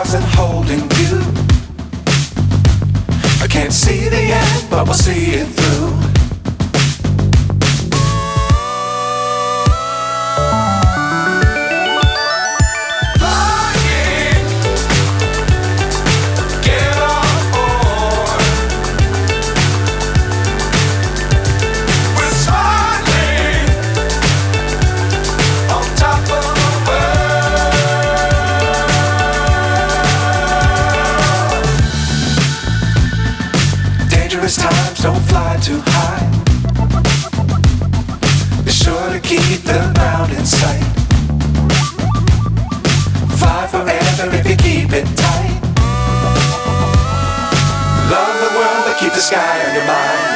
stars and holding you. I can't see the end, but we'll see it through. Times don't fly too high. Be sure to keep the ground in sight. Fly forever if you keep it tight. Love the world but keep the sky on your mind.